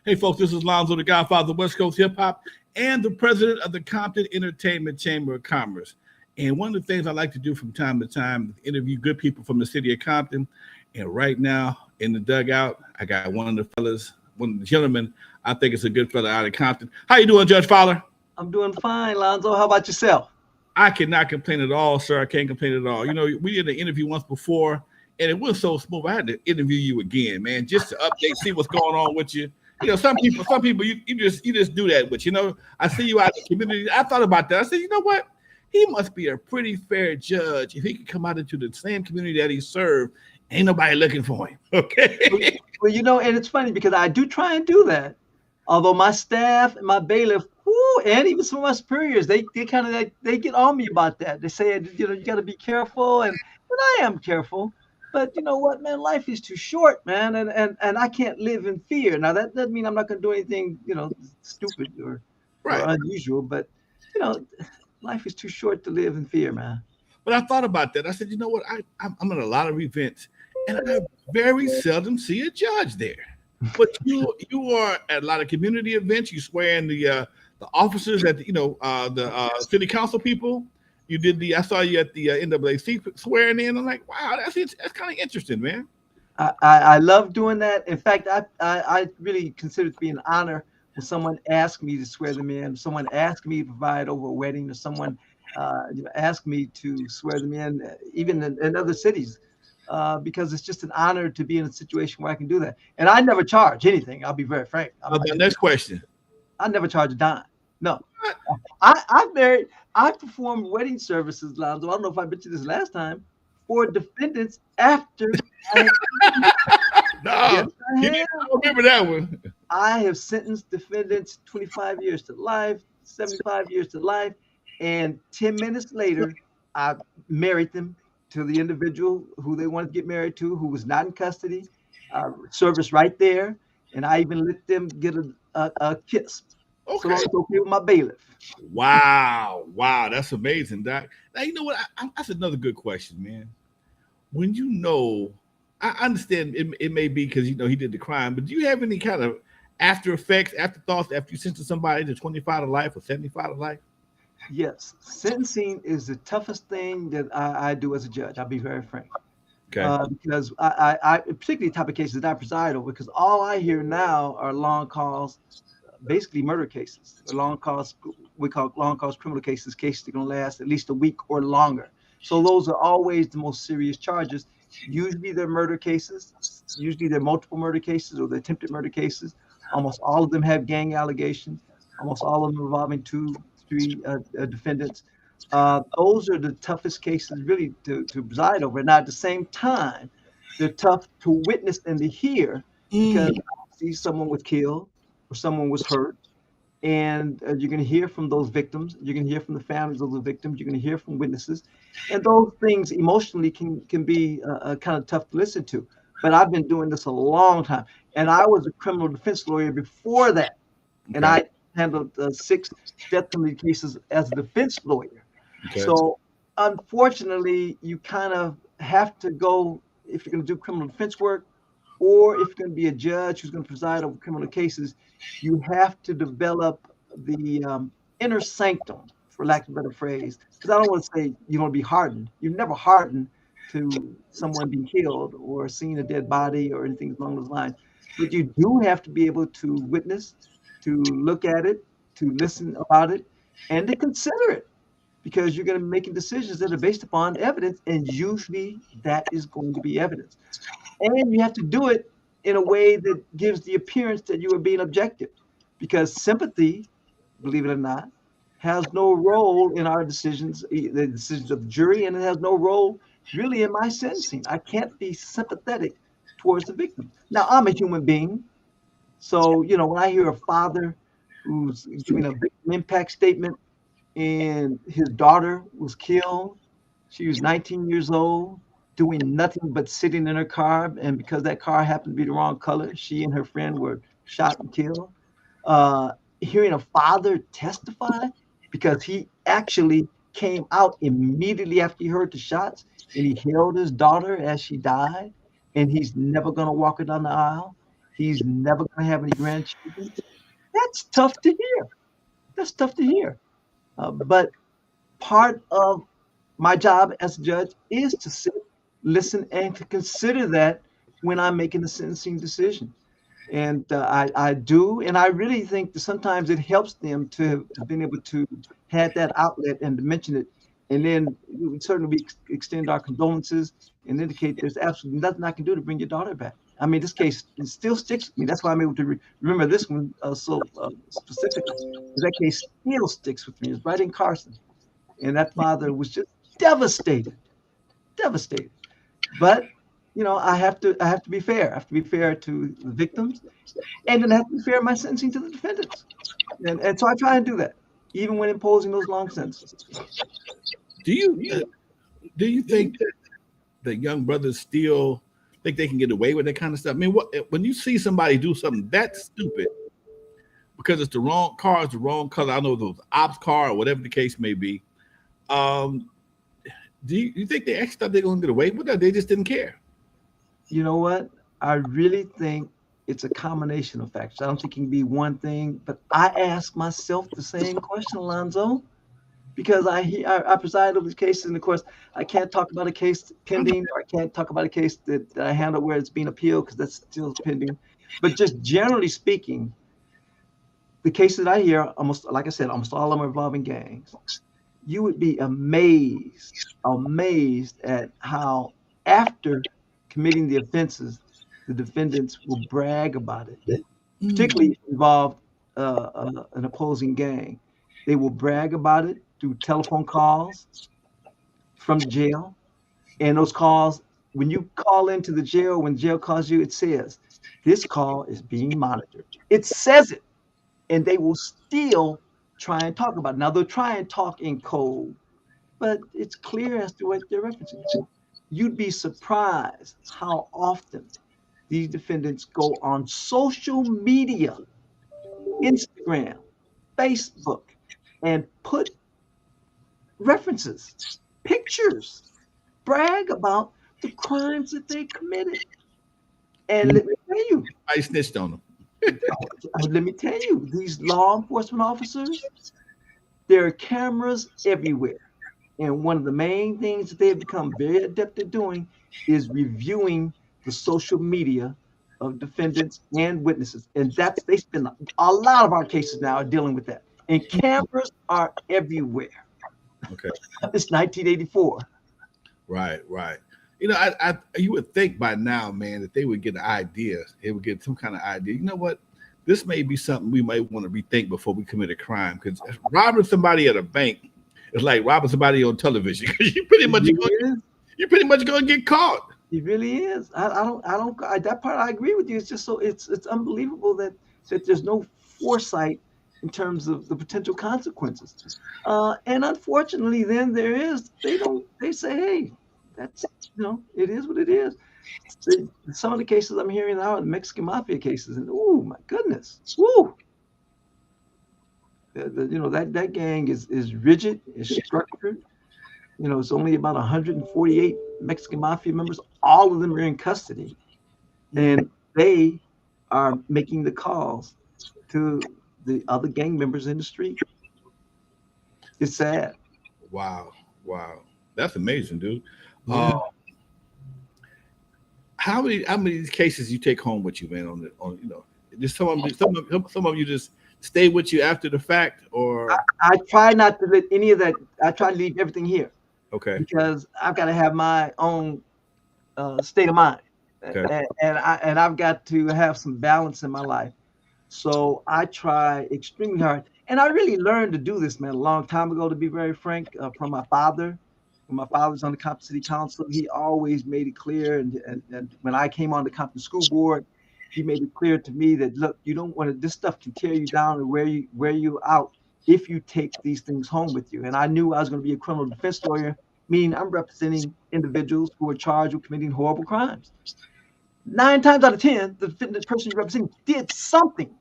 Hey, folks, this is Lonzo, the godfather of West Coast hip hop and the president of the Compton Entertainment Chamber of Commerce. And one of the things I like to do from time to time is interview good people from the city of Compton. And right now in the dugout, I got one of the fellas, one of the gentlemen. I think it's a good fella out of Compton. How you doing, Judge Fowler? I'm doing fine, Lonzo. How about yourself? I cannot complain at all, sir. I can't complain at all. You know, we did an interview once before, and it was so smooth. I had to interview you again, man, just to update, see what's going on with you. You know, some people, you just do that. But you know, I see you out in the community. I thought about that. I said, you know what? He must be a pretty fair judge if he could come out into the same community that he served. Ain't nobody looking for him. Okay. Well, you know, and it's funny because I do try and do that. Although my staff and my bailiff, and even some of my superiors, they kind of they get on me about that. They say, you know, you got to be careful, and I am careful. But you know what, man, life is too short, man, and I can't live in fear. Now that doesn't mean I'm not going to do anything, you know, stupid or unusual. But you know, life is too short to live in fear, man. But I thought about that. I said, you know what? I'm at a lot of events, and I very seldom see a judge there. But you are at a lot of community events. You swear in the officers at the city council people. You did I saw you at the NAAC swearing in. I'm like, wow, that's kind of interesting, man. I love doing that. In fact, I really consider it to be an honor when someone asks me to swear them in, someone asks me to provide over a wedding, or someone asked me to swear them in, even in other cities. Because it's just an honor to be in a situation where I can do that. And I never charge anything. I'll be very frank. Next question. I never charge a dime. No. I performed wedding services, Lonzo. I don't know if I mentioned this last time, for defendants after. No, yes, I remember that one. I have sentenced defendants 25 years to life, 75 years to life, and 10 minutes later, I married them to the individual who they wanted to get married to, who was not in custody, service right there, and I even let them get a kiss. Okay. So I was okay with my bailiff. Wow, that's amazing, Doc. Now you know what? That's another good question, man. When you know, I understand it may be because you know he did the crime, but do you have any kind of after effects, afterthoughts after you sentence somebody to 25 to life or 75 to life? Yes, sentencing is the toughest thing that I do as a judge. I'll be very frank. Okay. Because I particularly the type of cases that I preside over, because all I hear now are long calls, basically murder cases, or long calls, we call long calls criminal cases that are going to last at least a week or longer. So those are always the most serious charges. Usually they're murder cases. Usually they're multiple murder cases or they're attempted murder cases. Almost all of them have gang allegations. Almost all of them involving three defendants. Those are the toughest cases really to preside over. Now, at the same time, they're tough to witness and to hear because see someone was killed or someone was hurt, and you're going to hear from those victims. You're going to hear from the families of the victims. You're going to hear from witnesses, and those things emotionally can be kind of tough to listen to. But I've been doing this a long time, and I was a criminal defense lawyer before that, and I handled 6 death penalty cases as a defense lawyer. Okay. So unfortunately, you kind of have to go, if you're going to do criminal defense work, or if you're going to be a judge who's going to preside over criminal cases, you have to develop the inner sanctum, for lack of a better phrase. Because I don't want to say you're going to be hardened. You've never hardened to someone being killed or seeing a dead body or anything along those lines. But you do have to be able to witness, to look at it, to listen about it, and to consider it, because you're going to be making decisions that are based upon evidence, and usually that is going to be evidence. And you have to do it in a way that gives the appearance that you are being objective, because sympathy, believe it or not, has no role in our decisions, the decisions of the jury, and it has no role really in my sentencing. I can't be sympathetic towards the victim. Now, I'm a human being. So, you know, when I hear a father who's giving a victim impact statement and his daughter was killed, she was 19 years old, doing nothing but sitting in her car, and because that car happened to be the wrong color, she and her friend were shot and killed. Hearing a father testify because he actually came out immediately after he heard the shots and he held his daughter as she died, and he's never going to walk her down the aisle. He's never going to have any grandchildren. That's tough to hear. That's tough to hear. But part of my job as a judge is to sit, listen, and to consider that when I'm making a sentencing decision. And I do, and I really think that sometimes it helps them to being able to have that outlet and to mention it. And then certainly we extend our condolences and indicate there's absolutely nothing I can do to bring your daughter back. I mean, this case it still sticks with me. That's why I'm able to remember this one so specifically. That case still sticks with me. It's right in Carson, and that father was just devastated, devastated. But I have to be fair. I have to be fair to the victims, and then I have to be fair in my sentencing to the defendants. And so I try and do that, even when imposing those long sentences. Do you think that young brothers still think they can get away with that kind of stuff? I mean, when you see somebody do something that stupid because it's the wrong car, it's the wrong color. I know it was ops car or whatever the case may be. Um, do you think they actually thought they were going to get away with it? They just didn't care. You know what? I really think it's a combination of factors. I don't think it can be one thing, but I ask myself the same question, Lonzo, because I preside over these cases, and of course, I can't talk about a case pending, or I can't talk about a case that I handle where it's being appealed because that's still pending. But just generally speaking, the cases that I hear, almost like I said, almost all of them are involving gangs. You would be amazed at how after committing the offenses, the defendants will brag about it, particularly if it involved an opposing gang. They will brag about it through telephone calls from the jail. And those calls, when you call into the jail, when jail calls you, it says, this call is being monitored. It says it, and they will still try and talk about it. Now, they'll try and talk in code, but it's clear as to what they're referencing. You'd be surprised how often these defendants go on social media, Instagram, Facebook, and put references, pictures, brag about the crimes that they committed. And let me tell you, I snitched on them. let me tell you, these law enforcement officers, there are cameras everywhere. And one of the main things that they have become very adept at doing is reviewing the social media of defendants and witnesses. And they spend a lot of our cases now are dealing with that. And cameras are everywhere. Okay. It's 1984. Right. You would think by now, man, that they would get an idea. They would get some kind of idea. You know what? This may be something we might want to rethink before we commit a crime. Because robbing somebody at a bank is like robbing somebody on television. Because you're pretty much going to get caught. He really is. That part I agree with you. It's just it's unbelievable that there's no foresight in terms of the potential consequences. And unfortunately, then they say, hey, that's, it is what it is. Some of the cases I'm hearing now are the Mexican mafia cases, and oh my goodness, woo. That gang is rigid, is structured. It's only about 148 Mexican mafia members. All of them are in custody, and they are making the calls to the other gang members in the street. It's sad. Wow. That's amazing, dude. Yeah. How many of these cases you take home with you, man? Just some of you just stay with you after the fact, or I try not to let any of that. I try to leave everything here. Okay. Because I've got to have my own state of mind, Okay. and I've got to have some balance in my life. So I try extremely hard, and I really learned to do this, man, a long time ago. To be very frank, from my father. When my father was on the Compton City Council, he always made it clear, and when I came on the Compton School Board, he made it clear to me that, look, you don't want to. This stuff can tear you down and wear you out if you take these things home with you. And I knew I was going to be a criminal defense lawyer, meaning I'm representing individuals who are charged with committing horrible crimes. 9 times out of 10, the person you're representing did something.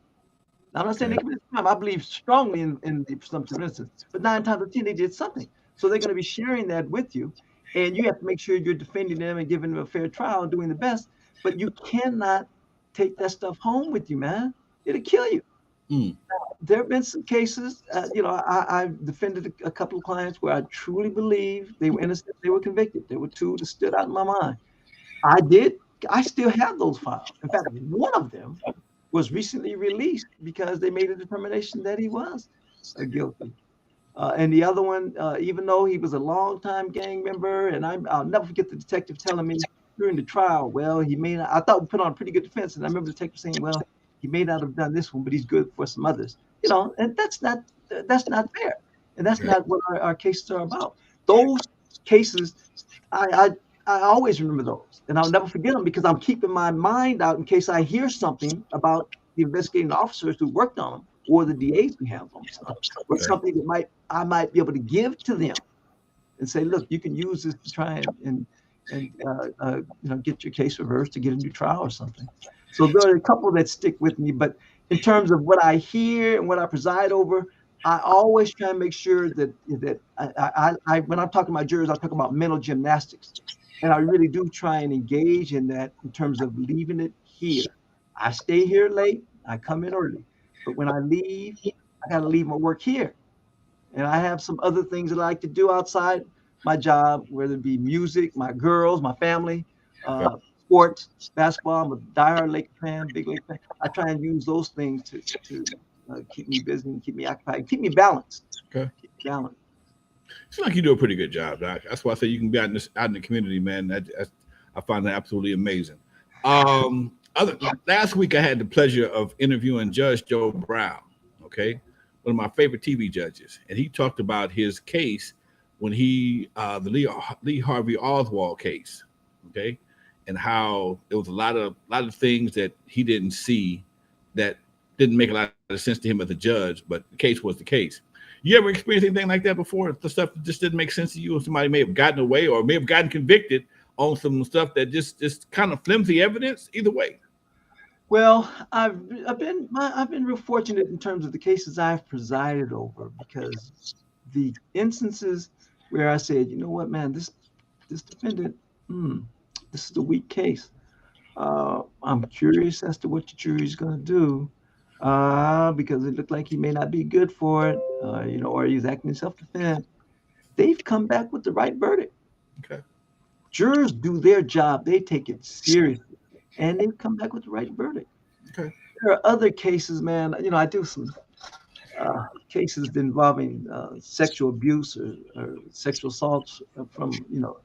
Now, I'm not saying they committed a crime. I believe strongly in the presumption of innocence, but 9 times out of 10, they did something. So they're going to be sharing that with you, and you have to make sure you're defending them and giving them a fair trial and doing the best. But you cannot take that stuff home with you, man. It'll kill you. Mm. There have been some cases, I've defended a couple of clients where I truly believe they were innocent, they were convicted. There were two that stood out in my mind. I still have those files. In fact, one of them was recently released because they made a determination that he was guilty. And the other one, even though he was a longtime gang member, and I'll never forget the detective telling me during the trial, well, he may not, I thought we put on a pretty good defense. And I remember the detective saying, well, he may not have done this one, but he's good for some others. And that's not fair. And that's not what our cases are about. Those cases, I always remember those, and I'll never forget them because I'm keeping my mind out in case I hear something about the investigating officers who worked on them or the DAs who handled them, stuff, or something that I might be able to give to them and say, look, you can use this to try and get your case reversed to get a new trial or something. So there are a couple that stick with me, but in terms of what I hear and what I preside over, I always try and make sure that I when I'm talking about jurors, I talk about mental gymnastics. And I really do try and engage in that in terms of leaving it here. I stay here late, I come in early. But when I leave, I got to leave my work here. And I have some other things that I like to do outside my job, whether it be music, my girls, my family, sports, basketball. I'm a diehard Lake fan, big Lake fan. I try and use those things to keep me busy and keep me occupied, keep me balanced. Okay. Keep me balanced. It's like you do a pretty good job, Doc. That's why I say you can be out in the community, man. I find that absolutely amazing. Last week I had the pleasure of interviewing Judge Joe Brown, okay, one of my favorite TV judges, and he talked about his case when the Lee Harvey Oswald case, okay, and how there was a lot of things that he didn't see that didn't make a lot of sense to him as a judge, but the case was the case. You ever experienced anything like that before? The stuff that just didn't make sense to you, and somebody may have gotten away or may have gotten convicted on some stuff that just kind of flimsy evidence? Either way. Well, I've been real fortunate in terms of the cases I've presided over, because the instances where I said, you know what, man, this defendant, this is a weak case. I'm curious as to what the jury's going to do, because it looked like he may not be good for it, or he's acting in self-defense. They've come back with the right verdict. Okay. Jurors do their job. They take it seriously, and they've come back with the right verdict. Okay. There are other cases, man. I do some cases involving sexual abuse or sexual assaults from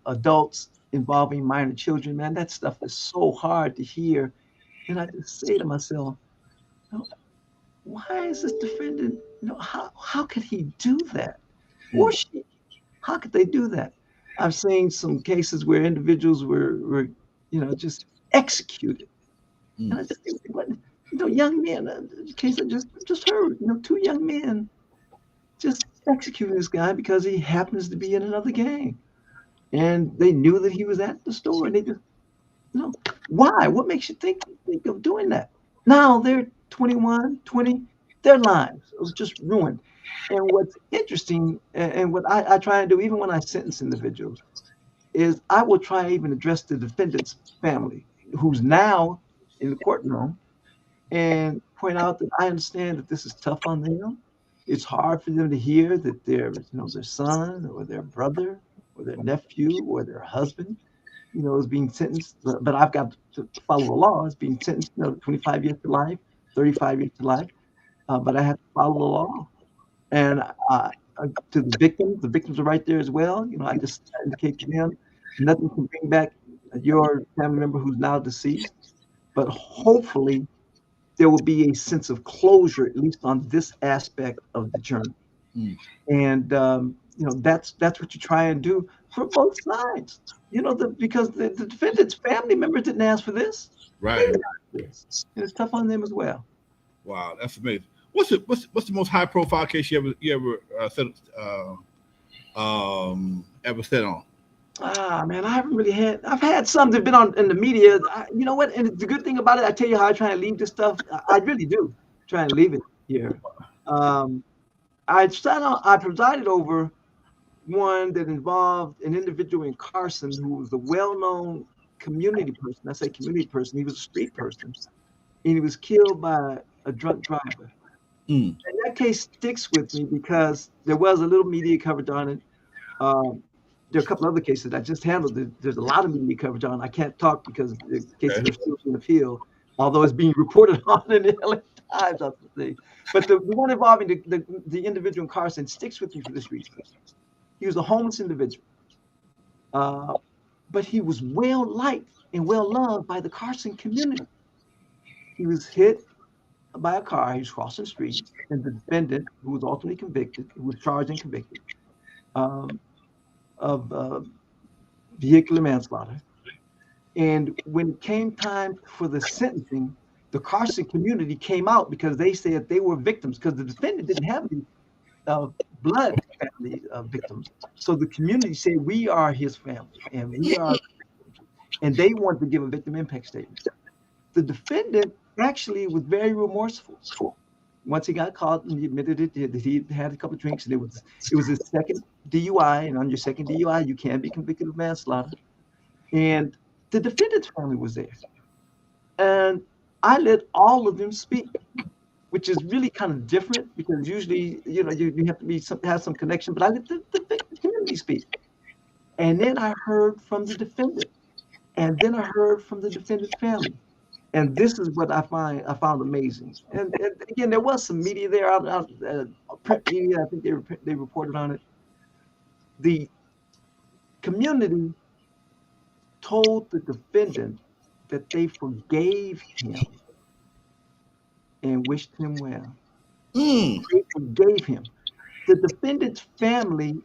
adults involving minor children. Man, that stuff is so hard to hear, and I just say to myself, why is this defendant? How could he do that, or she? How could they do that? I've seen some cases where individuals were just executed, and I just think, what, young men. The case I just heard, two young men just executing this guy because he happens to be in another gang, and they knew that he was at the store, and they just, why? What makes you think of doing that? Now they're 21, 20, their lives was just ruined. And what's interesting, and what I try and do, even when I sentence individuals, is I will try and even address the defendant's family, who's now in the courtroom, and point out that I understand that this is tough on them. It's hard for them to hear that their son or their brother or their nephew or their husband, is being sentenced. But I've got to follow the law. It's being sentenced, 25 years to life, 35 years to life. But I have to follow the law. And to the victims are right there as well. I just indicate to them, nothing can bring back your family member who's now deceased, but hopefully there will be a sense of closure, at least on this aspect of the journey. And that's what you try and do for both sides. Because the defendant's family members didn't ask for this, right? And it's tough on them as well. Wow, that's amazing. What's the most high profile case you ever said on? Man, I haven't really had. I've had some that've been on in the media. You know what? And the good thing about it, I tell you how I try and leave this stuff. I really do try and leave it here. I presided over one that involved an individual in Carson who was a well-known community person. I say community person. He was a street person, and he was killed by a drunk driver. Mm. And that case sticks with me because there was a little media coverage on it. Um, there are a couple other cases I just handled. There's a lot of media coverage on. I can't talk because the cases Okay. are still in the field, although it's being reported on in the LA Times. I think. But the one involving the individual in Carson sticks with me for this reason. He was a homeless individual, uh, but he was well liked and well loved by the Carson community. He was hit by a car. He was crossing the street, and the defendant, who was ultimately convicted, who was charged and convicted um, of vehicular manslaughter. And when it came time for the sentencing, the Carson community came out because they said they were victims because the defendant didn't have any uh, blood family victims. So the community said, we are his family and we are, and they wanted to give a victim impact statement. The defendant actually was very remorseful. Once he got caught and he admitted it, that he had a couple of drinks, and it was his second DUI, and on your second DUI, you can be convicted of manslaughter. And the defendant's family was there, and I let all of them speak, which is really kind of different because usually, you have to have some connection. But I let the community speak, and then I heard from the defendant, and then I heard from the defendant's family. And this is what I found amazing. And again, there was some media there, print media. I think they reported on it. The community told the defendant that they forgave him and wished him well. Mm. They forgave him. The defendant's family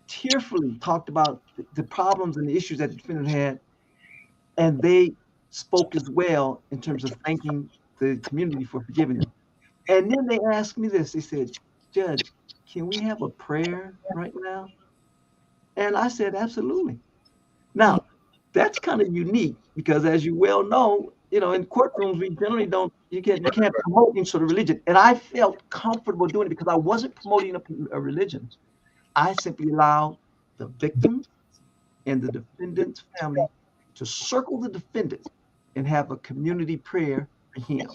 tearfully talked about the problems and the issues that the defendant had, and they spoke as well in terms of thanking the community for forgiving them. And then they asked me this. They said, Judge, can we have a prayer right now? And I said, absolutely. Mm. Now, that's kind of unique because, as you well know, in courtrooms we generally don't. You can't promote any sort of religion, and I felt comfortable doing it because I wasn't promoting a religion. I simply allowed the victim and the defendant's family to circle the defendant and have a community prayer for him.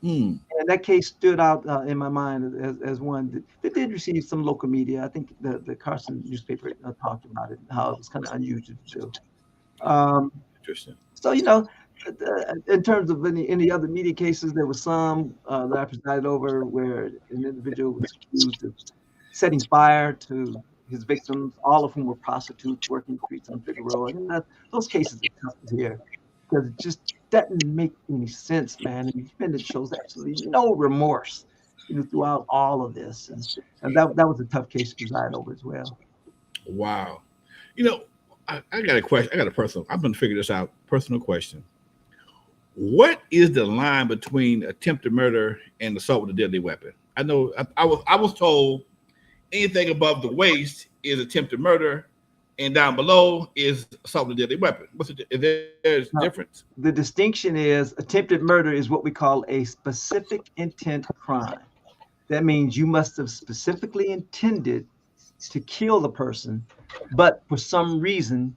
Mm. And that case stood out in my mind as one that did receive some local media. I think the Carson newspaper talked about it, how it was kind of unusual to do. Um, Interesting. so, in terms of any other media cases, there was some that I presided over where an individual was accused of setting fire to his victims, all of whom were prostitutes working the streets on Figueroa. And those cases are tough to hear because it just doesn't make any sense, man. And the defendant shows absolutely no remorse, throughout all of this. And that was a tough case to preside over as well. Wow. You know, I got a question. I got a personal. I'm going to figure this out. Personal question. What is the line between attempted murder and assault with a deadly weapon? I know I was told anything above the waist is attempted murder, and down below is assault with a deadly weapon. Is there a Now, difference? the distinction is attempted murder is what we call a specific intent crime. That means you must have specifically intended to kill the person, but for some reason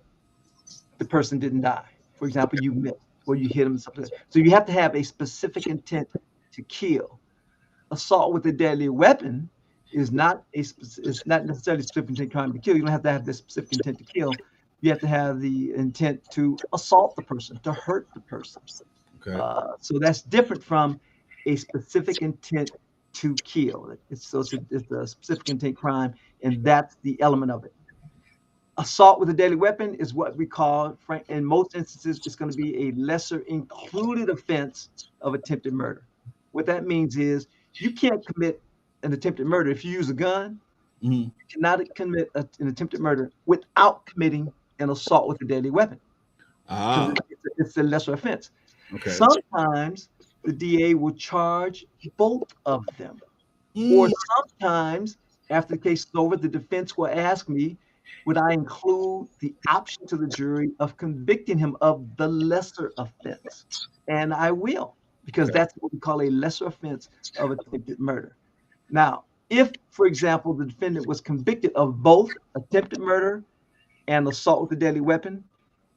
the person didn't die. For example, you missed or you hit him something. So you have to have a specific intent to kill. Assault with a deadly weapon is not it's not necessarily a specific intent crime to kill. You don't have to have this specific intent to kill. You have to have the intent to assault the person, to hurt the person. Okay. So that's different from a specific intent to kill. It's a specific intent crime, and that's the element of it. Assault with a deadly weapon is what we call, in most instances, it's going to be a lesser included offense of attempted murder. What that means is you can't commit an attempted murder if you use a gun. Mhm. You cannot commit an attempted murder without committing an assault with a deadly weapon because Ah. it's a lesser offense. Okay. Sometimes the DA will charge both of them. Or Mm. sometimes, after the case is over, the defense will ask me, would I include the option to the jury of convicting him of the lesser offense? And I will, because Okay. that's what we call a lesser offense of attempted murder. Now, if, for example, the defendant was convicted of both attempted murder and assault with a deadly weapon,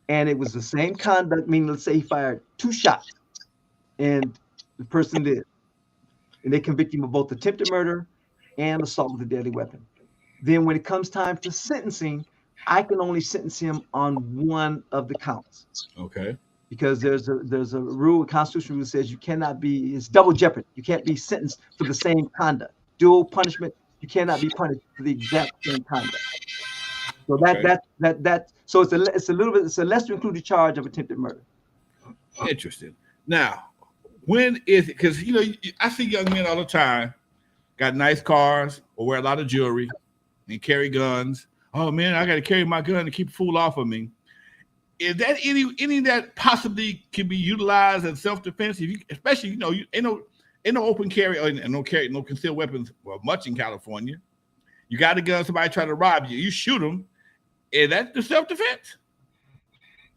and it was the same conduct, meaning let's say he fired 2 shots, and the person did, and they convict him of both attempted murder and assault with a deadly weapon. Then when it comes time to sentencing, I can only sentence him on one of the counts. Okay. Because there's a rule, a constitutional rule that says you cannot be, it's double jeopardy. You can't be sentenced for the same conduct. Dual punishment, you cannot be punished for the exact same conduct. So so it's a lesser included charge of attempted murder. Interesting. Now, when is it? Because I see young men all the time, got nice cars or wear a lot of jewelry and carry guns. Oh man, I got to carry my gun to keep a fool off of me. Is that any that possibly can be utilized as self-defense? Especially you ain't no open carry and no concealed weapons much in California. You got a gun, somebody try to rob you, you shoot them. Is that the self-defense?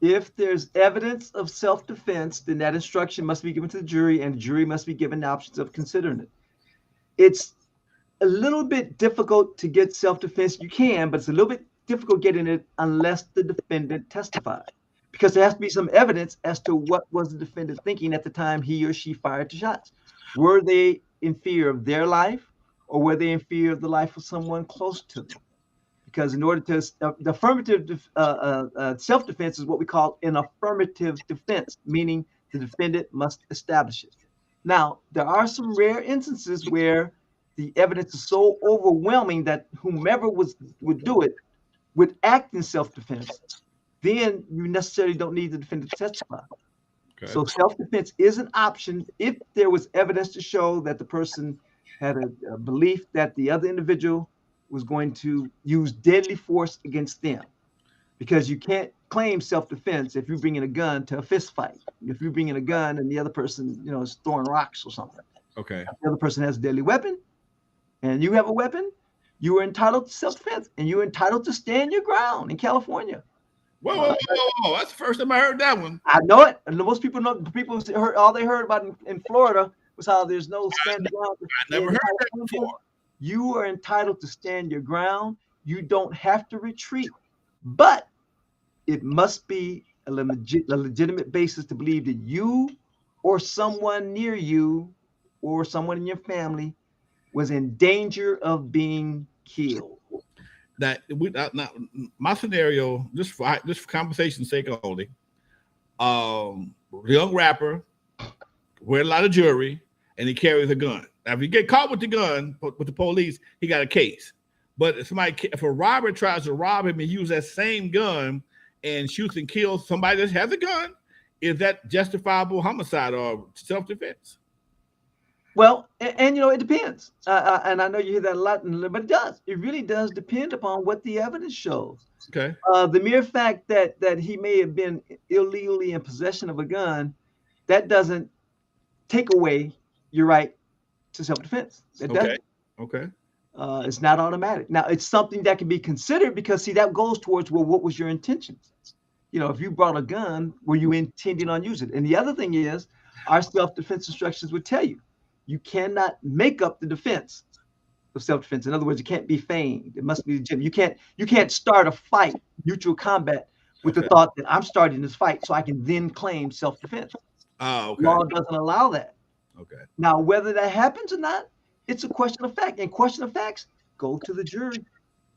If there's evidence of self-defense, then that instruction must be given to the jury, and the jury must be given the options of considering it. It's a little bit difficult to get self-defense. You can, but it's a little bit difficult getting it unless the defendant testified, because there has to be some evidence as to what was the defendant thinking at the time he or she fired the shots. Were they in fear of their life, or were they in fear of the life of someone close to them? Because in order to the affirmative self-defense is what we call an affirmative defense, meaning the defendant must establish it. Now, there are some rare instances where the evidence is so overwhelming that whomever would do it would act in self-defense. Then you necessarily don't need the defendant to testify. Okay. So self-defense is an option if there was evidence to show that the person had a belief that the other individual was going to use deadly force against them. Because you can't claim self-defense if you bring in a gun to a fist fight. If you bring in a gun and the other person, is throwing rocks or something. Okay. If the other person has a deadly weapon and you have a weapon, you are entitled to self-defense, and you're entitled to stand your ground in California. Whoa. That's the first time I heard that one. I know it. And most people know, all they heard about in Florida was how there's no standing ground. I never heard that before. You are entitled to stand your ground. You don't have to retreat, but it must be a legitimate basis to believe that you or someone near you or someone in your family was in danger of being killed. My scenario, just for conversation's sake only, young rapper, wear a lot of jewelry, and he carries a gun. Now, if you get caught with the gun with the police, he got a case. But if a robber tries to rob him and use that same gun and shoots and kills somebody that has a gun, is that justifiable homicide or self-defense? Well, and it depends. And I know you hear that a lot, but it does. It really does depend upon what the evidence shows. Okay. The mere fact that he may have been illegally in possession of a gun, that doesn't take away your right to self-defense. Okay. It's not automatic. Now, it's something that can be considered because, see, that goes towards, well, what was your intentions? If you brought a gun, were you intending on using it? And the other thing is, our self-defense instructions would tell you, you cannot make up the defense of self-defense. In other words, it can't be feigned. It must be legitimate. You can't start a fight, mutual combat, with the thought that I'm starting this fight so I can then claim self-defense. Okay. Law doesn't allow that. Okay. Now, whether that happens or not, it's a question of fact. And question of facts go to the jury.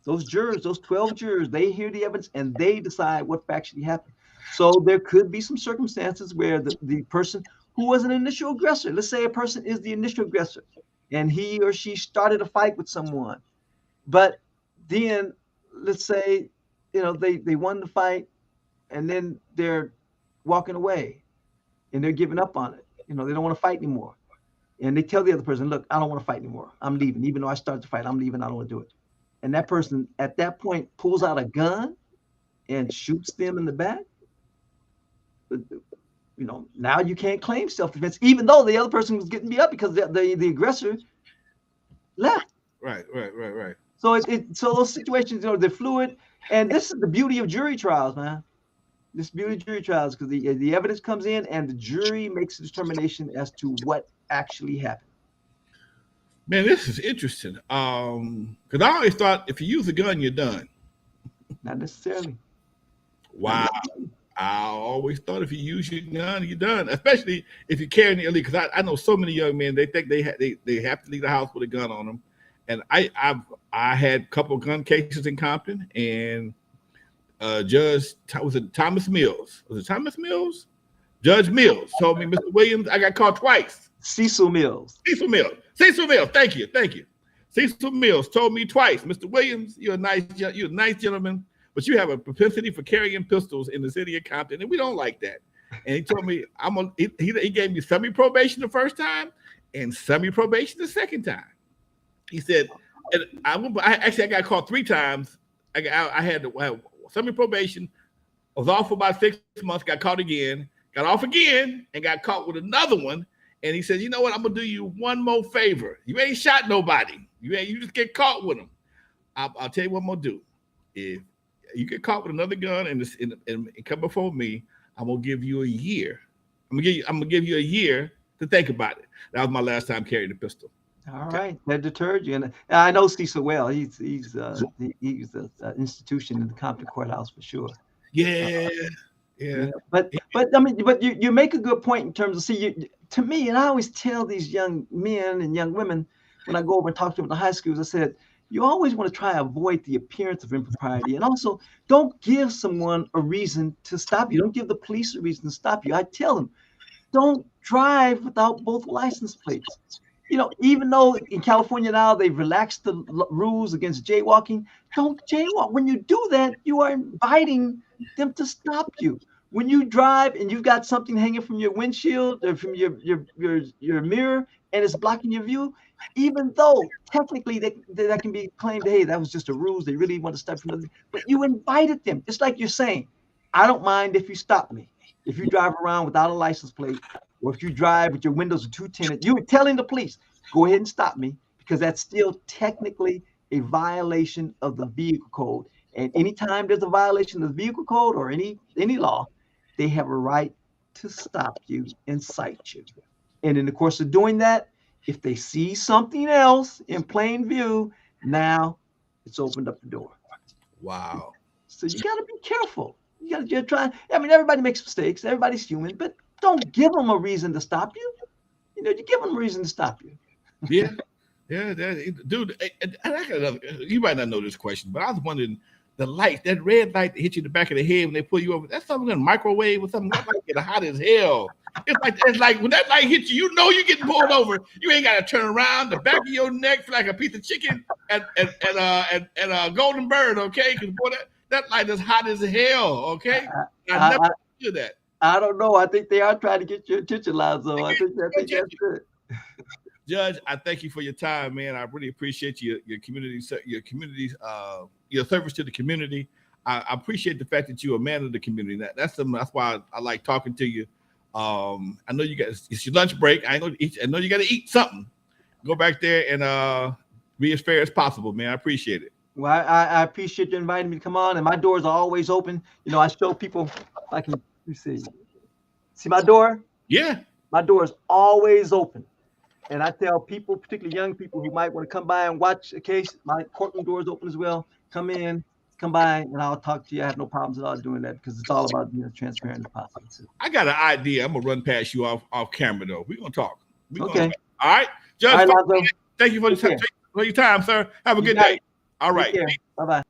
Those jurors, those 12 jurors, they hear the evidence and they decide what factually happened. So there could be some circumstances where the person who was an initial aggressor, let's say a person is the initial aggressor and he or she started a fight with someone, but then let's say, they won the fight and then they're walking away and they're giving up on it. They don't want to fight anymore. And they tell the other person, look, I don't want to fight anymore. I'm leaving. Even though I started the fight, I'm leaving. I don't want to do it. And that person at that point pulls out a gun and shoots them in the back. Now you can't claim self-defense, even though the other person was getting beat up because the aggressor left. Right. So so those situations, they're fluid. And this is the beauty of jury trials, man. This beauty of jury trials, because the evidence comes in and the jury makes a determination as to what actually happened. Man, this is interesting. Because I always thought if you use a gun, you're done. Not necessarily. Wow. I always thought if you use your gun, you're done. Especially if you're carrying it illegal. Because I know so many young men, they think they have to leave the house with a gun on them. And I had a couple of gun cases in Compton, and Judge was it Thomas Mills? Was it Thomas Mills? Judge Mills told me, Mr. Williams, I got caught twice. Cecil Mills. Cecil Mills. Thank you. Cecil Mills told me twice, Mr. Williams, you're a nice gentleman, but you have a propensity for carrying pistols in the city of Compton, and we don't like that. And he told me he gave me semi-probation the first time and semi-probation the second time. He said, and I got caught 3 times. I had to have semi-probation. I was off for about 6 months, got caught again, got off again, and got caught with another one. And he said, you know what? I'm gonna do you one more favor. You ain't shot nobody. You just get caught with them. I'll tell you what I'm gonna do. If you get caught with another gun and come before me, I'm gonna give you a year. I'm gonna give you a year to think about it. That was my last time carrying a pistol. All right, that deterred you. And I know Cecil well. He's an institution in the Compton courthouse for sure. Yeah. But I mean, but you make a good point in terms of to me, and I always tell these young men and young women when I go over and talk to them in the high schools, I said, you always want to try to avoid the appearance of impropriety, and also don't give someone a reason to stop you. Don't give the police a reason to stop you. I tell them, don't drive without both license plates. You know, even though in California now they've relaxed the rules against jaywalking, don't jaywalk. When you do that, you are inviting them to stop you. When you drive and you've got something hanging from your windshield or from your mirror and it's blocking your view, even though technically that can be claimed, hey, that was just a ruse. They really want to stop you. But you invited them. It's like you're saying, I don't mind if you stop me. If you drive around without a license plate, or if you drive with your windows are too tinted, you're telling the police, go ahead and stop me, because that's still technically a violation of the vehicle code. And anytime there's a violation of the vehicle code or any law, they have a right to stop you and cite you. And in the course of doing that, if they see something else in plain view, now it's opened up the door. Wow. So you got to be careful. You're trying. I mean, everybody makes mistakes. Everybody's human, but don't give them a reason to stop you. You know, you give them a reason to stop you. Yeah, dude. You might not know this question, but I was wondering, the light, that red light that hit you in the back of the head when they pull you over, that's something in a microwave or something. That light get hot as hell. It's like when that light hits you, you know you're getting pulled over. You ain't got to turn around. The back of your neck feel like a piece of chicken and a golden bird. Okay, because boy, that light is hot as hell. Okay, I never do that. I don't know. I think they are trying to get your attention, Lonzo. I think that's good. Judge, I thank you for your time, man. I really appreciate your community, your service to the community. I appreciate the fact that you're a man of the community. That's why I like talking to you. I know it's your lunch break. I know you got to eat something. Go back there and be as fair as possible, man. I appreciate it. Well, I appreciate you inviting me to come on, and my doors are always open. You know, I show people. I can see my door. Yeah, my door is always open. And I tell people, particularly young people who might want to come by and watch a case, my courtroom door is open as well. Come by, and I'll talk to you. I have no problems at all doing that because it's all about being transparent as possible. I got an idea. I'm going to run past you off camera, though. We're going to talk. Okay. All right. Judge, thank you for your time, sir. Have a good day. All right. Bye-bye.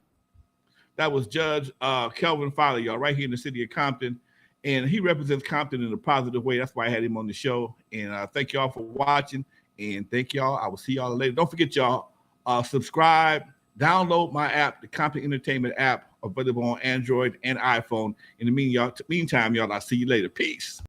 That was Judge Kelvin Fowler, y'all, right here in the city of Compton. And he represents Compton in a positive way. That's why I had him on the show. And thank y'all for watching. And thank y'all. I will see y'all later. Don't forget, y'all, subscribe, download my app, the Compton Entertainment app, available on Android and iPhone. In the meantime, y'all, I'll see you later. Peace.